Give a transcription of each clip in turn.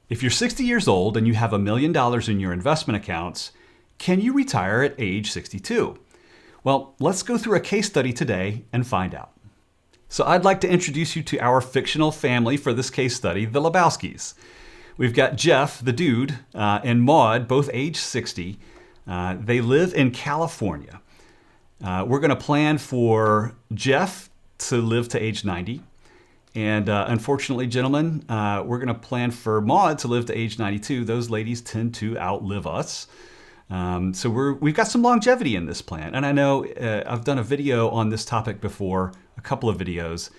If you're 60 years old and you have $1 million in your investment accounts, can you retire at age 62? Well, let's go through a case study today and find out. So I'd like to introduce you to our fictional family for this case study, the Lebowskis. We've got Jeff, the dude, and Maud, both age 60. They live in California. We're going to plan for Jeff to live to age 90. And unfortunately, gentlemen, we're going to plan for Maud to live to age 92. Those ladies tend to outlive us. So we've got some longevity in this plan. And I know I've done a video on this topic before, a couple of videos,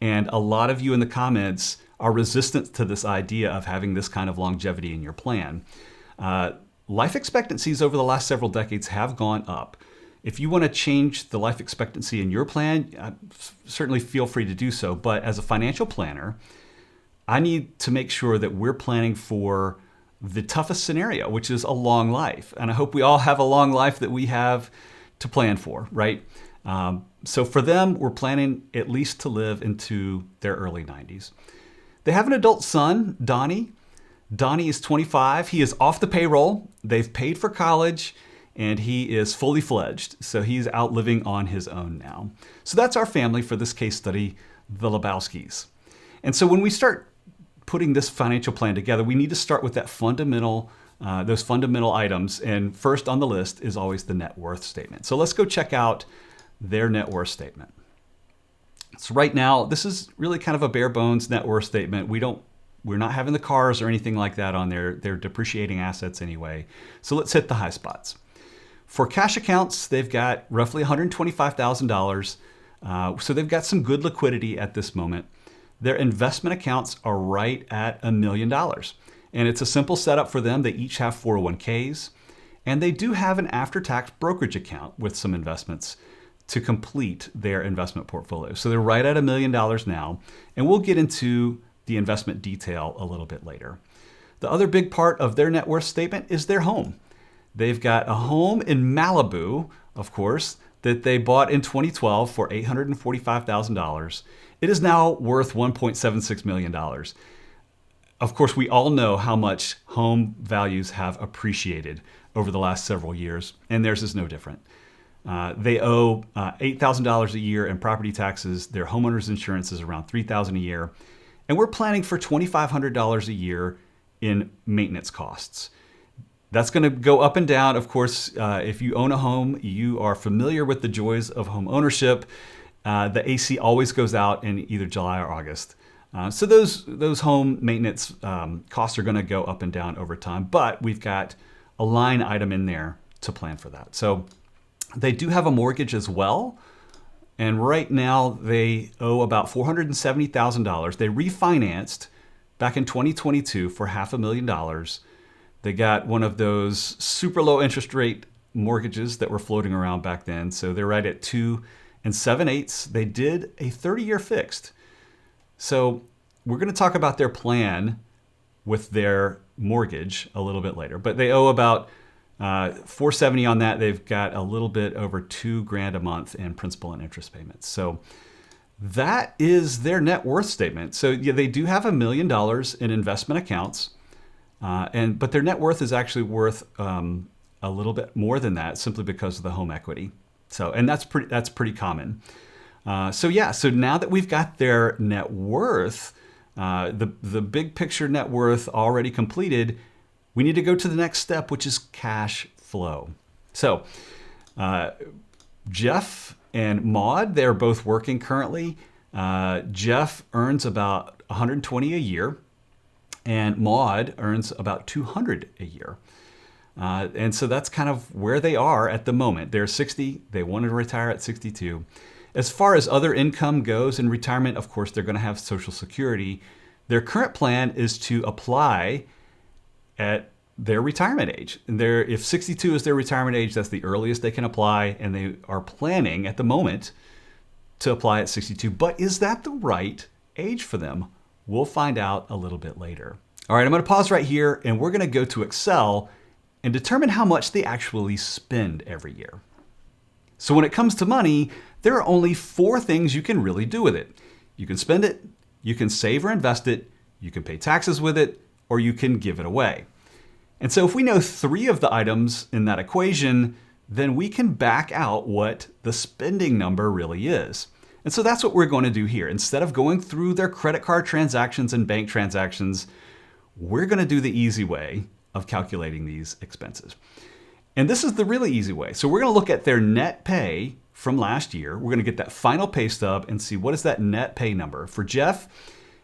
and a lot of you in the comments are resistant to this idea of having this kind of longevity in your plan. Life expectancies over the last several decades have gone up. If you want to change the life expectancy in your plan, certainly feel free to do so. But as a financial planner, I need to make sure that we're planning for the toughest scenario, which is a long life. And I hope we all have a long life that we have to plan for, right? So for them, we're planning at least to live into their early 90s. They have an adult son, Donnie. Donnie is 25. He is off the payroll. They've paid for college, and he is fully fledged. So he's out living on his own now. So that's our family for this case study, the Lebowskis. And so when we start putting this financial plan together, we need to start with that those fundamental items. And first on the list is always the net worth statement. So let's go check out their net worth statement. So right now, this is really kind of a bare bones net worth statement. We're not having the cars or anything like that on there. They're depreciating assets anyway. So let's hit the high spots. For cash accounts, they've got roughly $125,000. So they've got some good liquidity at this moment. Their investment accounts are right at $1 million. And it's a simple setup for them. They each have 401ks. And they do have an after-tax brokerage account with some investments to complete their investment portfolio. So they're right at $1 million now. And we'll get into the investment detail a little bit later. The other big part of their net worth statement is their home. They've got a home in Malibu, of course, that they bought in 2012 for $845,000. It is now worth $1.76 million. Of course, we all know how much home values have appreciated over the last several years, and theirs is no different. They owe $8,000 a year in property taxes. Their homeowner's insurance is around $3,000 a year. And we're planning for $2,500 a year in maintenance costs. That's going to go up and down. Of course, if you own a home, you are familiar with the joys of home ownership. The AC always goes out in either July or August. So those home maintenance costs are going to go up and down over time, but we've got a line item in there to plan for that. So they do have a mortgage as well. And right now they owe about $470,000. They refinanced back in 2022 for $500,000. They got one of those super low interest rate mortgages that were floating around back then. So they're right at 2 7/8. They did a 30-year fixed. So we're going to talk about their plan with their mortgage a little bit later, but they owe about $470 on that. They've got a little bit over $2,000 a month in principal and interest payments. So that is their net worth statement. So yeah, they do have $1 million in investment accounts, but their net worth is actually worth a little bit more than that simply because of the home equity. So, and that's pretty common. So now that we've got their net worth, the big picture net worth already completed, we need to go to the next step, which is cash flow. So Jeff and Maud, they're both working currently. Jeff earns about $120 a year, and Maud earns about $200 a year. And so that's kind of where they are at the moment. They're 60. They want to retire at 62. As far as other income goes in retirement, of course, they're going to have Social Security. Their current plan is to apply at their retirement age. And if 62 is their retirement age, that's the earliest they can apply. And they are planning at the moment to apply at 62. But is that the right age for them? We'll find out a little bit later. All right, I'm going to pause right here, and we're going to go to Excel and determine how much they actually spend every year. So when it comes to money, there are only 4 things you can really do with it. You can spend it, you can save or invest it, you can pay taxes with it, or you can give it away. And so if we know 3 of the items in that equation, then we can back out what the spending number really is. And so that's what we're going to do here. Instead of going through their credit card transactions and bank transactions, we're going to do the easy way of calculating these expenses. And this is the really easy way. So we're going to look at their net pay from last year. We're going to get that final pay stub and see what is that net pay number. For Jeff,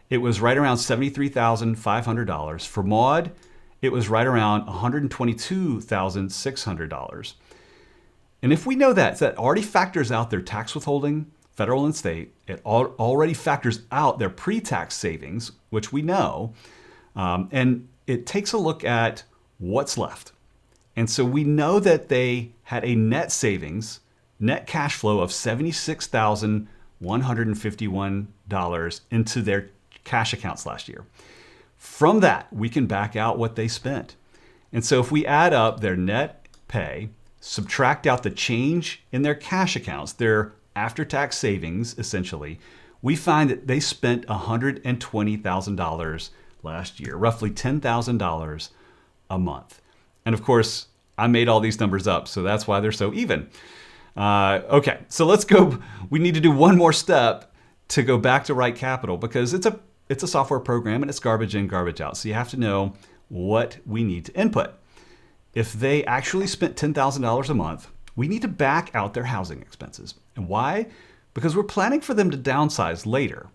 it was right around $73,500. For Maud, it was right around $122,600. And if we know that already factors out their tax withholding, federal and state. It already factors out their pre-tax savings, which we know, and it takes a look at what's left. And so we know that they had a net savings, net cash flow of $76,151 into their cash accounts last year. From that, we can back out what they spent. And so if we add up their net pay, subtract out the change in their cash accounts, their after-tax savings, essentially, we find that they spent $120,000 last year, roughly $10,000 a month. And of course, I made all these numbers up, so that's why they're so even. Okay, so let's go. We need to do one more step to go back to Right Capital because it's a software program and it's garbage in, garbage out. So you have to know what we need to input. If they actually spent $10,000 a month, we need to back out their housing expenses. And why? Because we're planning for them to downsize later.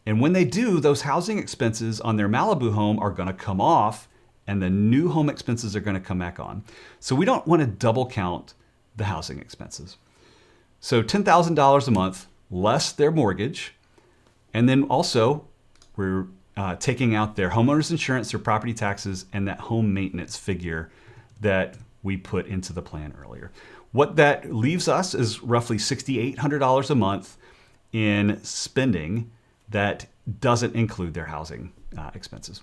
And when they do, those housing expenses on their Malibu home are going to come off and the new home expenses are going to come back on. So we don't want to double count the housing expenses. So $10,000 a month less their mortgage. And then also we're taking out their homeowner's insurance, their property taxes, and that home maintenance figure that we put into the plan earlier. What that leaves us is roughly $6,800 a month in spending that doesn't include their housing expenses.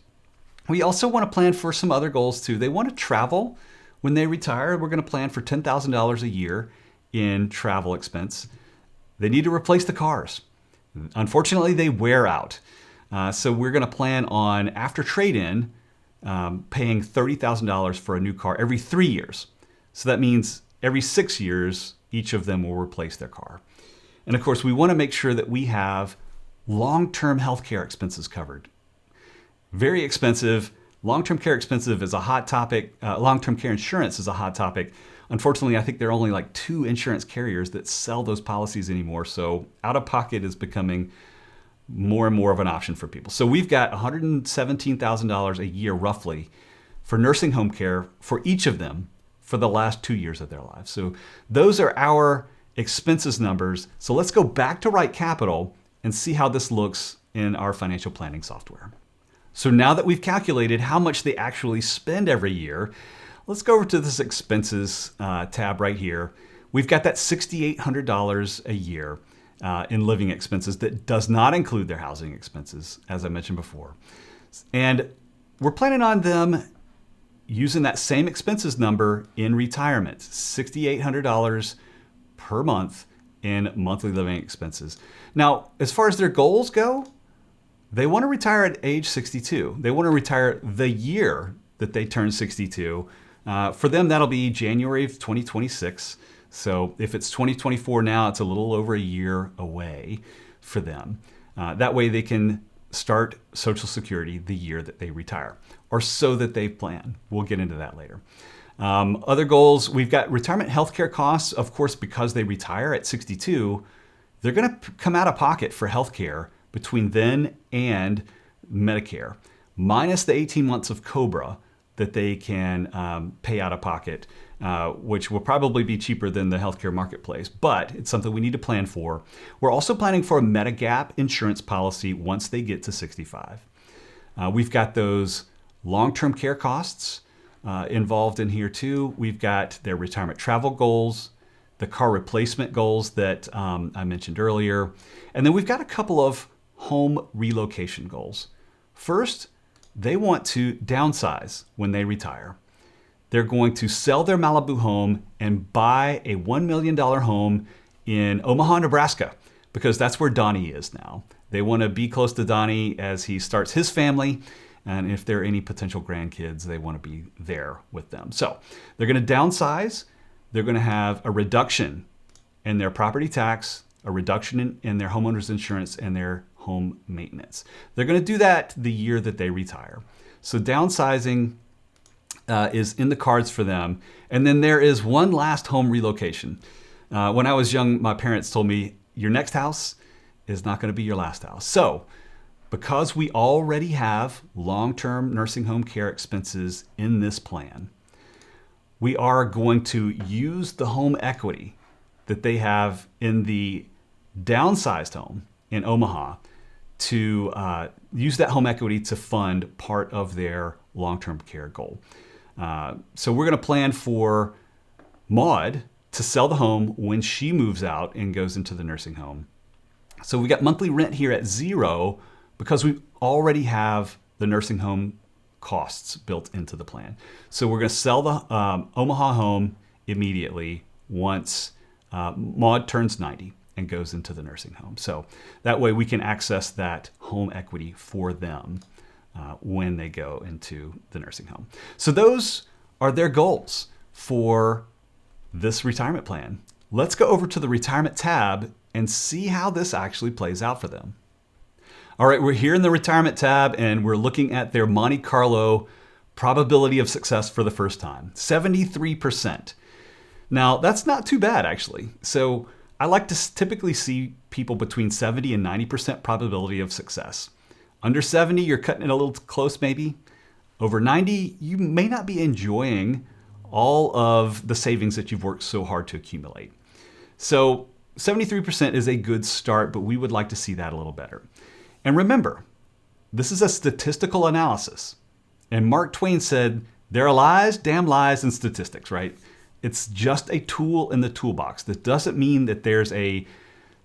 We also want to plan for some other goals too. They want to travel when they retire. We're going to plan for $10,000 a year in travel expense. They need to replace the cars. Unfortunately, they wear out. So we're going to plan on, after trade-in, paying $30,000 for a new car every 3 years. So that means every 6 years, each of them will replace their car. And of course, we want to make sure that we have long-term healthcare expenses covered. Very expensive. Long-term care expensive is a hot topic. Long-term care insurance is a hot topic. Unfortunately, I think there are only like 2 insurance carriers that sell those policies anymore. So out-of-pocket is becoming more and more of an option for people. So we've got $117,000 a year roughly for nursing home care for each of them for the last 2 years of their lives. So those are our expenses numbers. So let's go back to Right Capital and see how this looks in our financial planning software. So now that we've calculated how much they actually spend every year, let's go over to this expenses tab right here. We've got that $6,800 a year in living expenses that does not include their housing expenses, as I mentioned before. And we're planning on them using that same expenses number in retirement, $6,800 per month in monthly living expenses. Now, as far as their goals go, they want to retire at age 62. They want to retire the year that they turn 62. For them, that'll be January of 2026. So if it's 2024 now, it's a little over a year away for them. That way they can start Social Security the year that they retire, or so that they plan. We'll get into that later. Other goals, we've got retirement healthcare costs. Of course, because they retire at 62, they're going to come out of pocket for healthcare between then and Medicare, minus the 18 months of COBRA that they can pay out of pocket, which will probably be cheaper than the healthcare marketplace, but it's something we need to plan for. We're also planning for a Medigap insurance policy once they get to 65. We've got those long-term care costs involved in here too. We've got their retirement travel goals, the car replacement goals that I mentioned earlier, and then we've got a couple of home relocation goals. First, they want to downsize when they retire. They're going to sell their Malibu home and buy a $1 million home in Omaha, Nebraska, because that's where Donnie is now. They want to be close to Donnie as he starts his family, And if there are any potential grandkids, they want to be there with them. So they're going to downsize. They're going to have a reduction in their property tax, a reduction in their homeowner's insurance, and their home maintenance. They're going to do that the year that they retire. So downsizing is in the cards for them. And then there is one last home relocation. When I was young, my parents told me, your next house is not going to be your last house. So because we already have long-term nursing home care expenses in this plan, we are going to use the home equity that they have in the downsized home in Omaha to use that home equity to fund part of their long-term care goal. So we're going to plan for Maud to sell the home when she moves out and goes into the nursing home. So we got monthly rent here at 0 because we already have the nursing home costs built into the plan. So we're going to sell the Omaha home immediately once Maud turns 90 and goes into the nursing home. So that way we can access that home equity for them when they go into the nursing home. So those are their goals for this retirement plan. Let's go over to the retirement tab and see how this actually plays out for them. All right, we're here in the retirement tab and we're looking at their Monte Carlo probability of success for the first time, 73%. Now, that's not too bad actually. So I like to typically see people between 70 and 90% probability of success. Under 70, you're cutting it a little close maybe. Over 90, you may not be enjoying all of the savings that you've worked so hard to accumulate. So 73% is a good start, but we would like to see that a little better. And remember, this is a statistical analysis. And Mark Twain said, there are lies, damn lies, and statistics, right? It's just a tool in the toolbox. That doesn't mean that there's a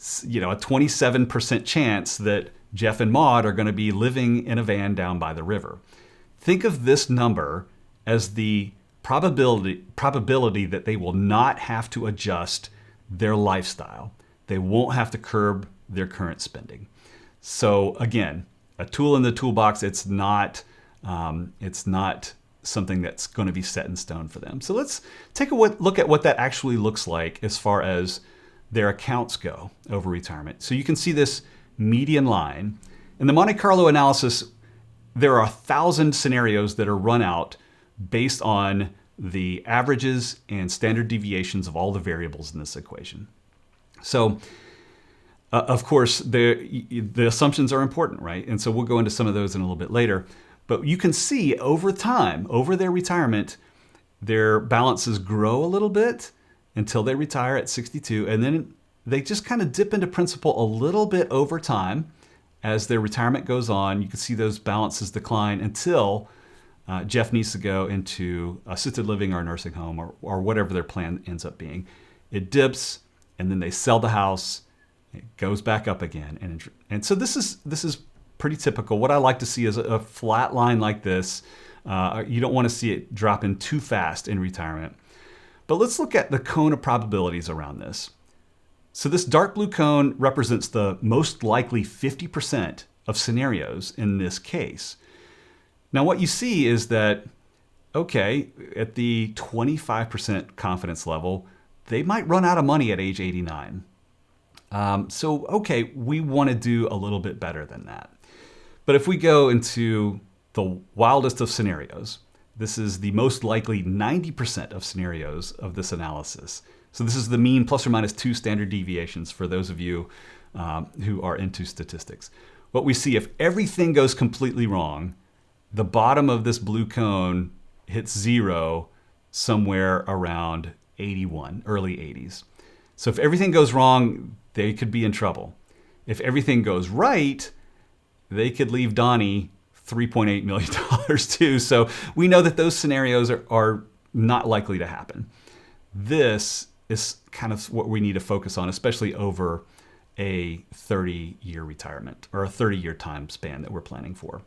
27% chance that Jeff and Maud are going to be living in a van down by the river. Think of this number as the probability that they will not have to adjust their lifestyle. They won't have to curb their current spending. So again, a tool in the toolbox. It's not something that's going to be set in stone for them. So let's take a look at what that actually looks like as far as their accounts go over retirement. So you can see this median line. In the Monte Carlo analysis, there are 1,000 scenarios that are run out based on the averages and standard deviations of all the variables in this equation. So of course, the assumptions are important, right? And so we'll go into some of those in a little bit later. But you can see over time, over their retirement, their balances grow a little bit until they retire at 62. And then they just kind of dip into principal a little bit over time. As their retirement goes on, you can see those balances decline until Jeff needs to go into assisted living or nursing home or whatever their plan ends up being. It dips, and then they sell the house. It goes back up again. And so this is pretty typical. What I like to see is a flat line like this. You don't want to see it drop in too fast in retirement. But let's look at the cone of probabilities around this. So this dark blue cone represents the most likely 50% of scenarios in this case. Now what you see is that, okay, at the 25% confidence level, they might run out of money at age 89. So, okay, we want to do a little bit better than that. But if we go into the wildest of scenarios, this is the most likely 90% of scenarios of this analysis. So this is the mean plus or minus 2 standard deviations for those of you who are into statistics. What we see, if everything goes completely wrong, the bottom of this blue cone hits 0 somewhere around 81, early 80s. So if everything goes wrong, they could be in trouble. If everything goes right, they could leave Donnie $3.8 million too. So we know that those scenarios are not likely to happen. This is kind of what we need to focus on, especially over a 30-year retirement or a 30-year time span that we're planning for.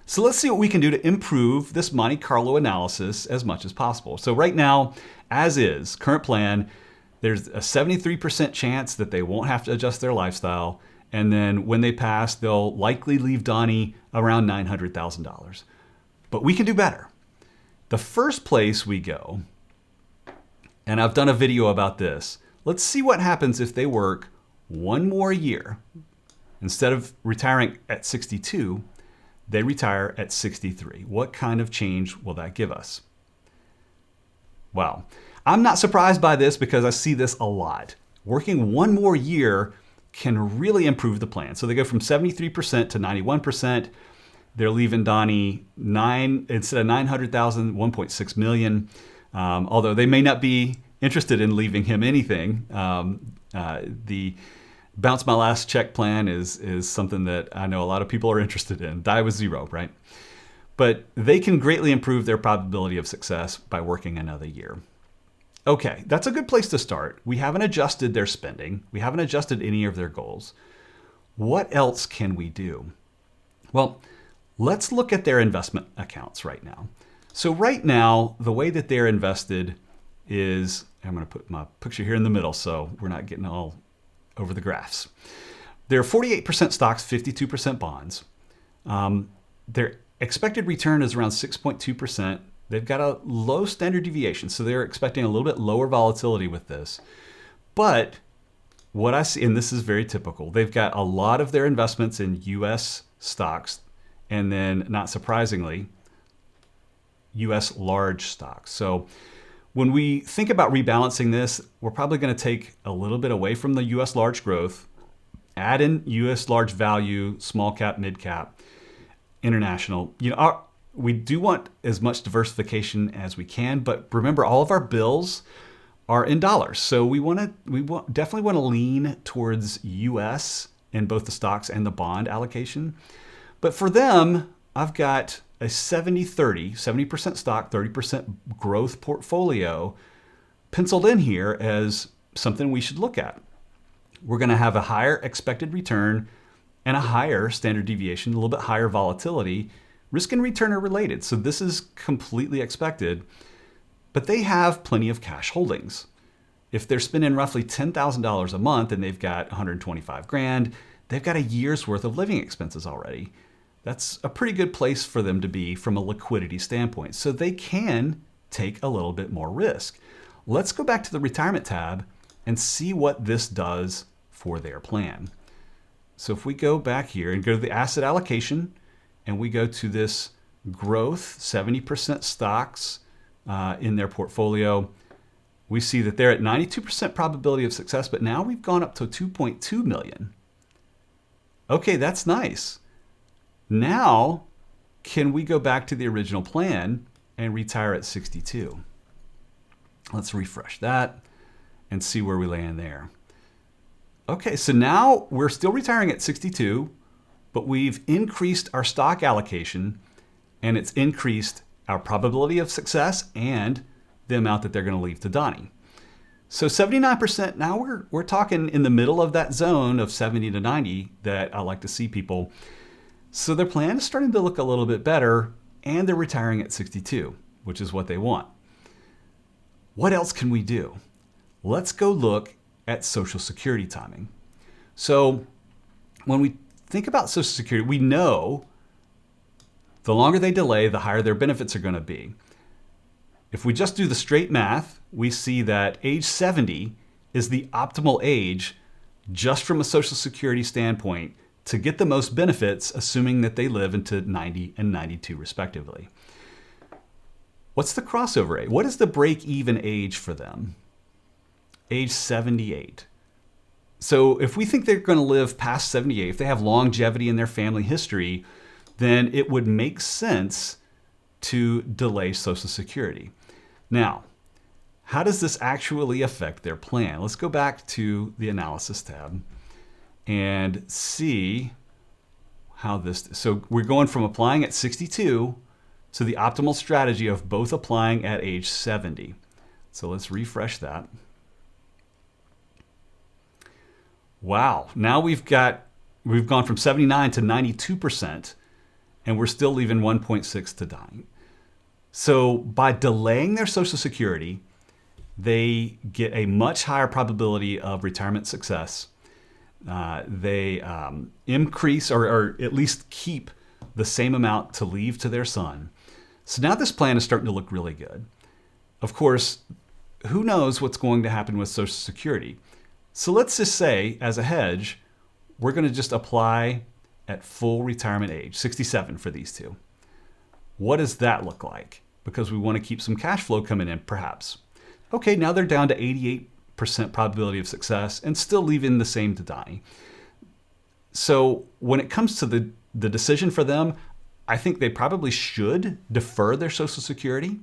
So let's see what we can do to improve this Monte Carlo analysis as much as possible. So right now, as is, current plan, there's a 73% chance that they won't have to adjust their lifestyle, And then when they pass, they'll likely leave Donnie around $900,000. But we can do better. The first place we go, and I've done a video about this, let's see what happens if they work one more year. Instead of retiring at 62, they retire at 63. What kind of change will that give us? Wow. I'm not surprised by this because I see this a lot. Working one more year can really improve the plan. So they go from 73% to 91%. They're leaving Donnie instead of 900,000, 1.6 million. Although they may not be interested in leaving him anything. The bounce my last check plan is something that I know a lot of people are interested in. Die with zero, right? But they can greatly improve their probability of success by working another year. Okay, that's a good place to start. We haven't adjusted their spending. We haven't adjusted any of their goals. What else can we do? Well, let's look at their investment accounts right now. So right now, the way that they're invested is, I'm going to put my picture here in the middle so we're not getting all over the graphs. They're 48% stocks, 52% bonds. Their expected return is around 6.2%. They've got a low standard deviation, so they're expecting a little bit lower volatility with this. But what I see, and this is very typical, they've got a lot of their investments in US stocks, and then, not surprisingly, US large stocks. So when we think about rebalancing this, we're probably going to take a little bit away from the US large growth, add in US large value, small cap, mid cap, international. We do want as much diversification as we can, but remember, all of our bills are in dollars. So we definitely want to lean towards US in both the stocks and the bond allocation. But for them, I've got a 70-30, 70% stock, 30% growth portfolio penciled in here as something we should look at. We're going to have a higher expected return and a higher standard deviation, a little bit higher volatility. Risk and return are related, so this is completely expected, but they have plenty of cash holdings. If they're spending roughly $10,000 a month and they've got 125 grand, they've got a year's worth of living expenses already. That's a pretty good place for them to be from a liquidity standpoint, so they can take a little bit more risk. Let's go back to the retirement tab and see what this does for their plan. So if we go back here and go to the asset allocation, and we go to this growth, 70% stocks in their portfolio, we see that they're at 92% probability of success, but now we've gone up to 2.2 million. Okay, that's nice. Now, can we go back to the original plan and retire at 62? Let's refresh that and see where we land there. Okay, so now we're still retiring at 62, but we've increased our stock allocation, and it's increased our probability of success and the amount that they're going to leave to Donnie. So 79%, now we're talking in the middle of that zone of 70 to 90 that I like to see people. So their plan is starting to look a little bit better, and they're retiring at 62, which is what they want. What else can we do? Let's go look at Social Security timing. So when we think about Social Security, we know the longer they delay, the higher their benefits are going to be. If we just do the straight math, we see that age 70 is the optimal age just from a Social Security standpoint to get the most benefits, assuming that they live into 90 and 92 respectively. What's the crossover age? What is the break-even age for them? Age 78. So if we think they're going to live past 78, if they have longevity in their family history, then it would make sense to delay Social Security. Now, how does this actually affect their plan? Let's go back to the analysis tab and see how this, so we're going from applying at 62 to the optimal strategy of both applying at age 70. So let's refresh that. Wow, now we've gone from 79 to 92%, and we're still leaving 1.6 to dying. So by delaying their Social Security, they get a much higher probability of retirement success. They increase or at least keep the same amount to leave to their son. So now this plan is starting to look really good. Of course, who knows what's going to happen with Social Security? So let's just say, as a hedge, we're going to just apply at full retirement age, 67 for these two. What does that look like? Because we want to keep some cash flow coming in, perhaps. Okay, now they're down to 88% probability of success and still leaving the same to Donnie. So when it comes to the decision for them, I think they probably should defer their Social Security.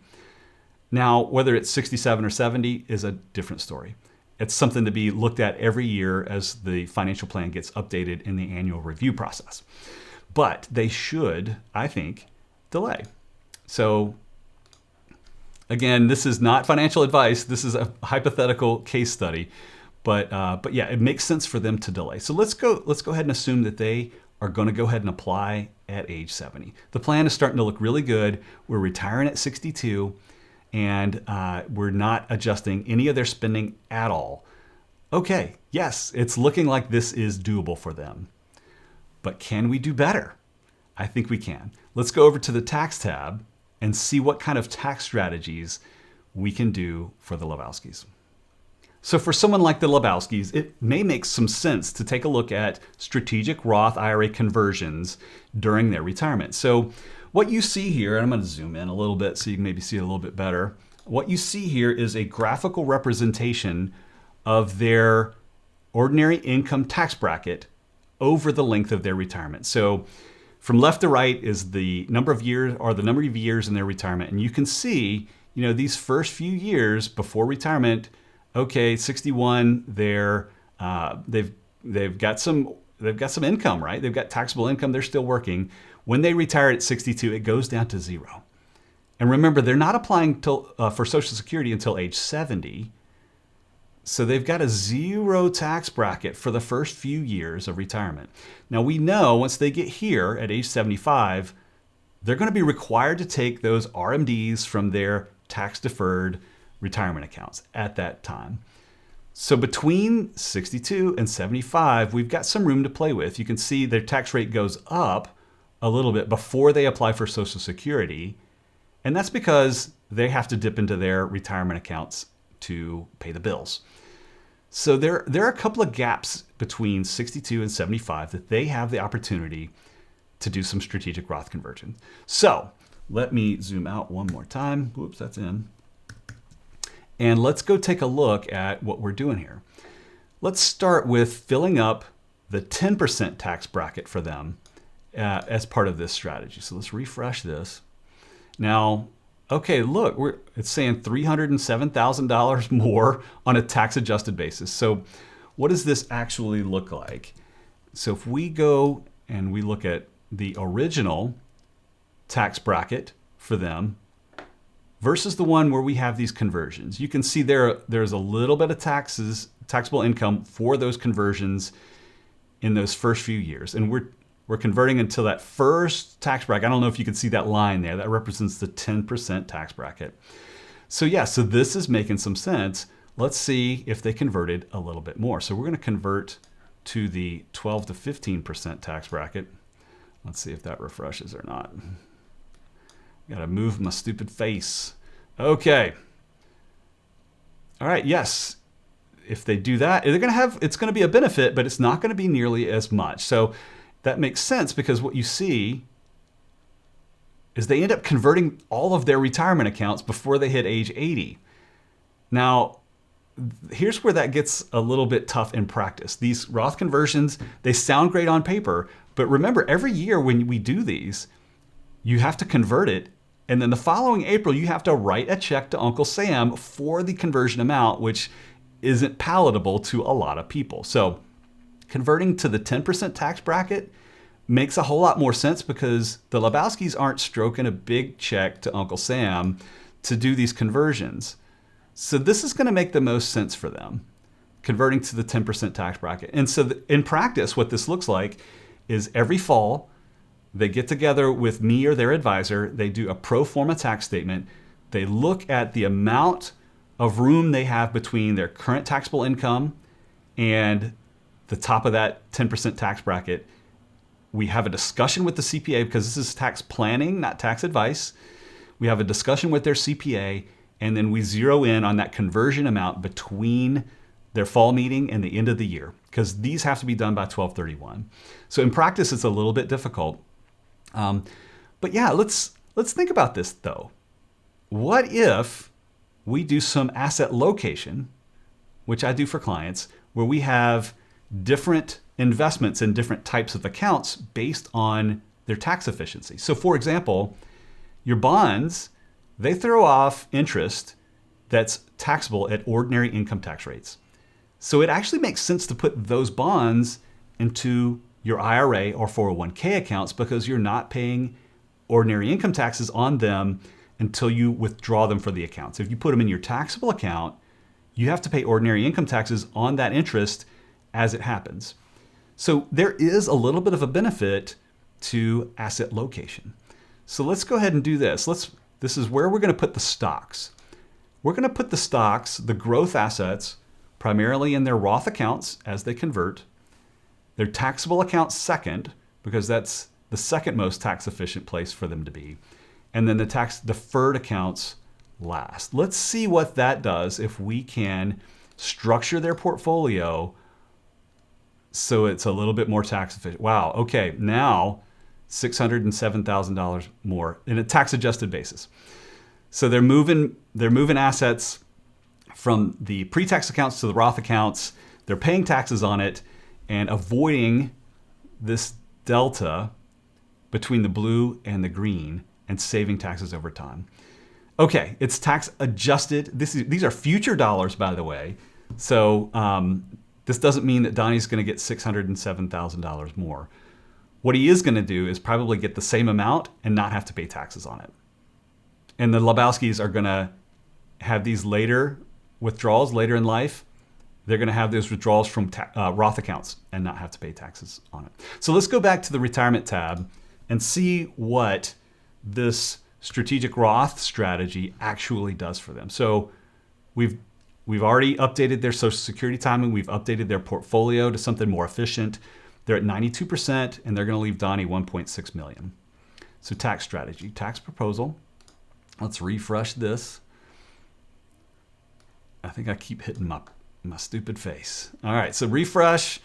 Now, whether it's 67 or 70 is a different story. It's something to be looked at every year as the financial plan gets updated in the annual review process. But they should, I think, delay. So again, this is not financial advice. This is a hypothetical case study. But yeah, it makes sense for them to delay. So let's go ahead and assume that they are going to go ahead and apply at age 70. The plan is starting to look really good. We're retiring at 62. And we're not adjusting any of their spending at all. Okay, yes, it's looking like this is doable for them. But can we do better? I think we can. Let's go over to the tax tab and see what kind of tax strategies we can do for the Lebowskis. So for someone like the Lebowskis, it may make some sense to take a look at strategic Roth IRA conversions during their retirement. So what you see here, and I'm going to zoom in a little bit so you can maybe see it a little bit better. What you see here is a graphical representation of their ordinary income tax bracket over the length of their retirement. So from left to right is the number of years in their retirement. And you can see, these first few years before retirement, okay, 61, they've got some income, right? They've got taxable income. They're still working. When they retire at 62, it goes down to 0. And remember, they're not applying for Social Security until age 70. So they've got a 0 tax bracket for the first few years of retirement. Now we know once they get here at age 75, they're going to be required to take those RMDs from their tax-deferred retirement accounts at that time. So between 62 and 75, we've got some room to play with. You can see their tax rate goes up a little bit before they apply for Social Security. And that's because they have to dip into their retirement accounts to pay the bills. So there are a couple of gaps between 62 and 75 that they have the opportunity to do some strategic Roth conversion. So let me zoom out one more time. Whoops, that's in. And let's go take a look at what we're doing here. Let's start with filling up the 10% tax bracket for them as part of this strategy. So let's refresh this. Now, okay, look, it's saying $307,000 more on a tax-adjusted basis. So what does this actually look like? So if we go and we look at the original tax bracket for them versus the one where we have these conversions, you can see there's a little bit of taxable income for those conversions in those first few years. And we're converting until that first tax bracket. I don't know if you can see that line there. That represents the 10% tax bracket. So yeah, so this is making some sense. Let's see if they converted a little bit more. So we're going to convert to the 12 to 15% tax bracket. Let's see if that refreshes or not. Got to move my stupid face. Okay. All right, yes. If they do that, it's going to be a benefit, but it's not going to be nearly as much. So that makes sense because what you see is they end up converting all of their retirement accounts before they hit age 80. Now, here's where that gets a little bit tough in practice. These Roth conversions, they sound great on paper, but remember, every year when we do these, you have to convert it. And then the following April, you have to write a check to Uncle Sam for the conversion amount, which isn't palatable to a lot of people. So converting to the 10% tax bracket makes a whole lot more sense because the Lebowskis aren't stroking a big check to Uncle Sam to do these conversions. So this is going to make the most sense for them, converting to the 10% tax bracket. And so in practice, what this looks like is every fall, they get together with me or their advisor, they do a pro forma tax statement, they look at the amount of room they have between their current taxable income and the top of that 10% tax bracket. We have a discussion with the CPA because this is tax planning, not tax advice. We have a discussion with their CPA, and then we zero in on that conversion amount between their fall meeting and the end of the year, because these have to be done by 12/31. So in practice, it's a little bit difficult. But yeah, let's think about this though. What if we do some asset location, which I do for clients, where we have different investments in different types of accounts based on their tax efficiency. So for example, your bonds, they throw off interest that's taxable at ordinary income tax rates. So it actually makes sense to put those bonds into your IRA or 401k accounts because you're not paying ordinary income taxes on them until you withdraw them for the accounts. If you put them in your taxable account, you have to pay ordinary income taxes on that interest as it happens. So there is a little bit of a benefit to asset location. So let's go ahead and do this. This is where we're going to put the stocks. We're going to put the stocks, the growth assets, primarily in their Roth accounts as they convert, their taxable accounts second, because that's the second most tax efficient place for them to be, and then the tax deferred accounts last. Let's see what that does if we can structure their portfolio so it's a little bit more tax efficient. Wow, okay, now $607,000 more in a tax adjusted basis. So they're moving assets from the pre-tax accounts to the Roth accounts. They're paying taxes on it and avoiding this delta between the blue and the green and saving taxes over time. Okay, it's tax adjusted. These are future dollars, by the way. So this doesn't mean that Donnie's going to get $607,000 more. What he is going to do is probably get the same amount and not have to pay taxes on it. And the Lebowskis are going to have these withdrawals later in life. They're going to have those withdrawals from Roth accounts and not have to pay taxes on it. So let's go back to the retirement tab and see what this strategic Roth strategy actually does for them. So we've already updated their Social Security timing. We've updated their portfolio to something more efficient. They're at 92%, and they're going to leave Donnie $1.6 million. So tax strategy, tax proposal. Let's refresh this. I think I keep hitting my stupid face. All right, so refresh.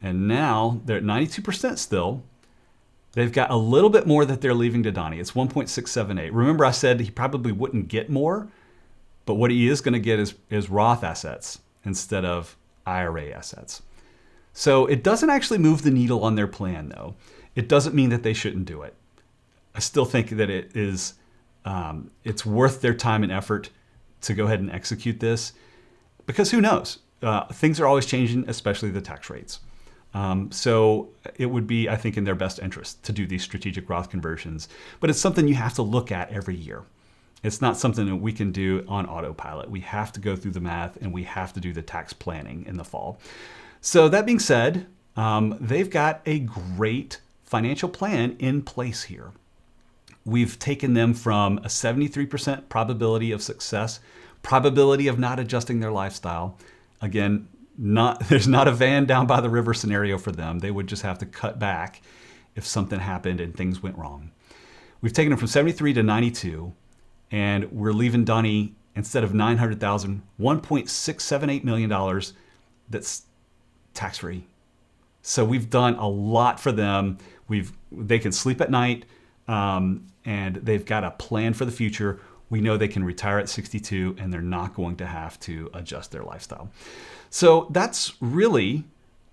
And now they're at 92% still. They've got a little bit more that they're leaving to Donnie. It's 1.678. Remember I said he probably wouldn't get more, but what he is going to get is Roth assets instead of IRA assets. So it doesn't actually move the needle on their plan, though. It doesn't mean that they shouldn't do it. I still think that it's worth their time and effort to go ahead and execute this, because who knows? Things are always changing, especially the tax rates. So it would be, I think, in their best interest to do these strategic Roth conversions. But it's something you have to look at every year. It's not something that we can do on autopilot. We have to go through the math and we have to do the tax planning in the fall. So that being said, they've got a great financial plan in place here. We've taken them from a 73% probability of success, probability of not adjusting their lifestyle. Again, there's not a van down by the river scenario for them. They would just have to cut back if something happened and things went wrong. We've taken them from 73 to 92, and we're leaving Donnie, instead of $900,000, $1.678 million that's tax-free. So we've done a lot for them. They can sleep at night, and they've got a plan for the future. We know they can retire at 62, and they're not going to have to adjust their lifestyle. So that's really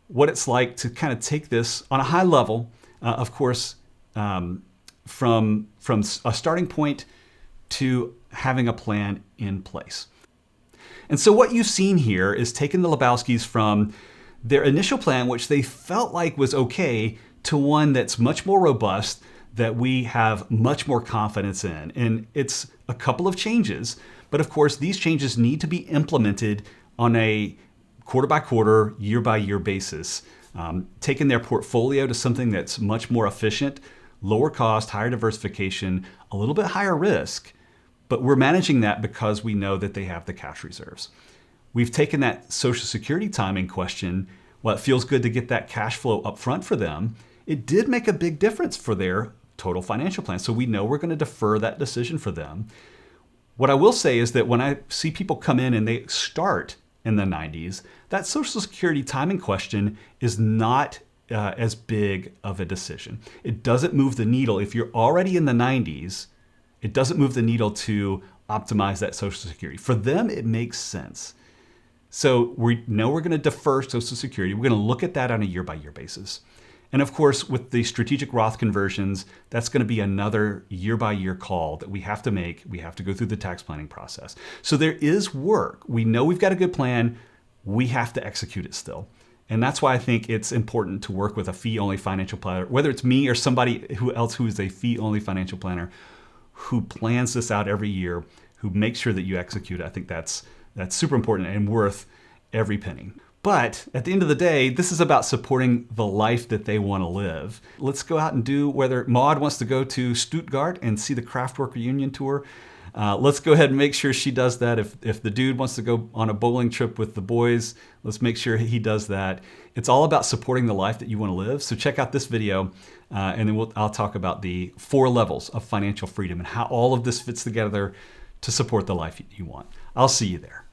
what it's like to kind of take this on a high level, of course, from a starting point to having a plan in place. And so what you've seen here is taking the Lebowskis from their initial plan, which they felt like was okay, to one that's much more robust, that we have much more confidence in. And it's a couple of changes, but of course these changes need to be implemented on a quarter by quarter, year by year basis. Taking their portfolio to something that's much more efficient, lower cost, higher diversification, a little bit higher risk, but we're managing that because we know that they have the cash reserves. We've taken that Social Security timing question, while it feels good to get that cash flow up front for them, it did make a big difference for their total financial plan. So we know we're going to defer that decision for them. What I will say is that when I see people come in and they start in the 90s, that Social Security timing question is not as big of a decision. It doesn't move the needle. If you're already in the 90s, it doesn't move the needle to optimize that Social Security. For them, it makes sense. So we know we're going to defer Social Security. We're going to look at that on a year-by-year basis. And of course, with the strategic Roth conversions, that's going to be another year-by-year call that we have to make. We have to go through the tax planning process. So there is work. We know we've got a good plan. We have to execute it still. And that's why I think it's important to work with a fee-only financial planner, whether it's me or somebody else who is a fee-only financial planner who plans this out every year, who makes sure that you execute it. I think that's super important and worth every penny. But at the end of the day, this is about supporting the life that they want to live. Let's go out and do, whether Maud wants to go to Stuttgart and see the Kraftwerk reunion tour, let's go ahead and make sure she does that. If the dude wants to go on a bowling trip with the boys, let's make sure he does that. It's all about supporting the life that you want to live. So check out this video, and then I'll talk about the 4 levels of financial freedom and how all of this fits together to support the life you want. I'll see you there.